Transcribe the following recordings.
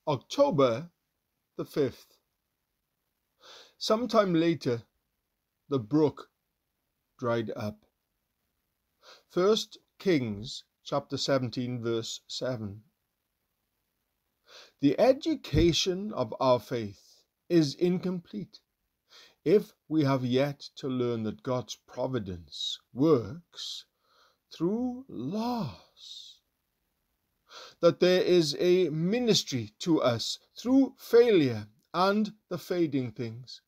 October the 5th. Sometime later, the brook dried up. 1 Kings chapter 17 verse 7. The education of our faith is incomplete if we have yet to learn that God's providence works through loss, that there is a ministry to us through failure and the fading things,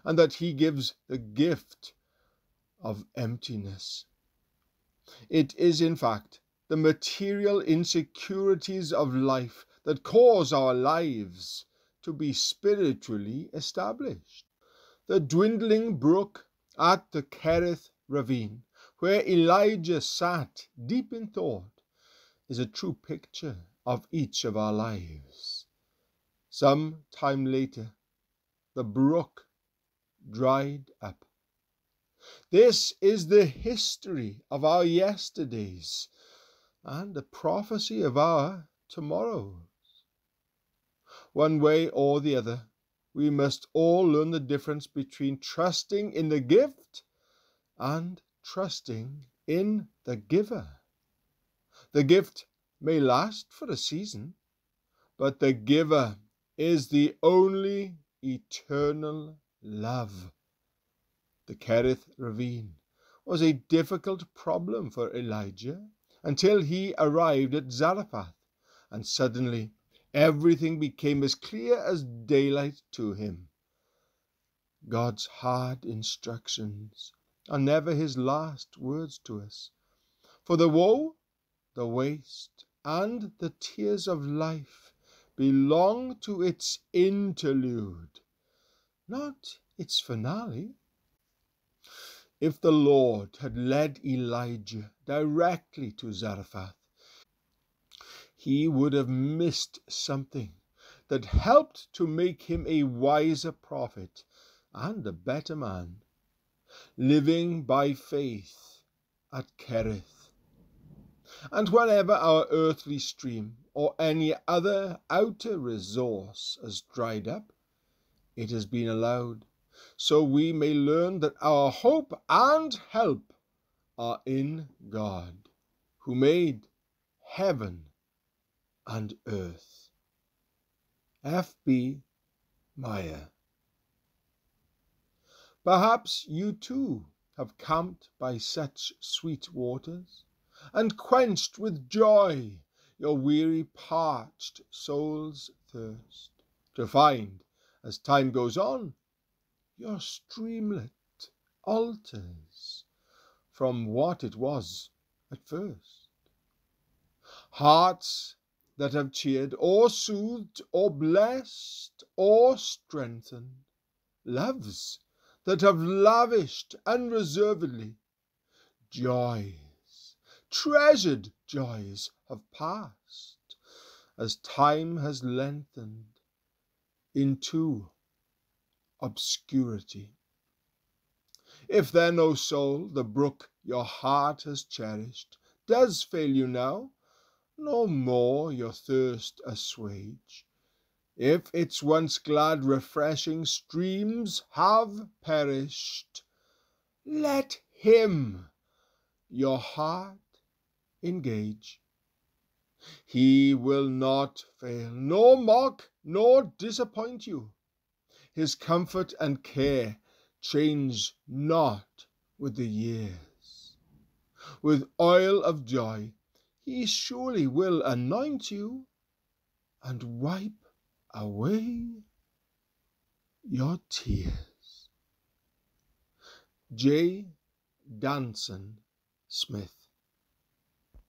and that He gives the gift of emptiness. It is, in fact, the material insecurities of life that cause our lives to be spiritually established. The dwindling brook at the Kerith ravine, where Elijah sat deep in thought, is a true picture of each of our lives. Some time later, the brook dried up. This is the history of our yesterdays and the prophecy of our tomorrows. One way or the other, we must all learn the difference between trusting in the gift and trusting in the giver. The gift may last for a season, but the giver is the only eternal love. The Kerith ravine was a difficult problem for Elijah until he arrived at Zarephath, and suddenly everything became as clear as daylight to him. God's hard instructions are never His last words to us, for the woe, the waste, and the tears of life belong to its interlude, not its finale. If the Lord had led Elijah directly to Zarephath, he would have missed something that helped to make him a wiser prophet and a better man, living by faith at Kerith. And whenever our earthly stream or any other outer resource has dried up, it has been allowed so we may learn that our hope and help are in God, who made heaven and earth. F.B. Meyer. Perhaps you too have camped by such sweet waters, and quenched with joy your weary, parched soul's thirst, to find, as time goes on, your streamlet alters from what it was at first. Hearts that have cheered, or soothed, or blessed, or strengthened, loves that have lavished unreservedly, joys, treasured joys have passed as time has lengthened into obscurity. If then, O soul, the brook your heart has cherished does fail you now, no more your thirst assuage, if its once glad refreshing streams have perished, let Him your heart engage. He will not fail, nor mock, nor disappoint you. His comfort and care change not with the years. With oil of joy He surely will anoint you and wipe away your tears. J. Danson Smith.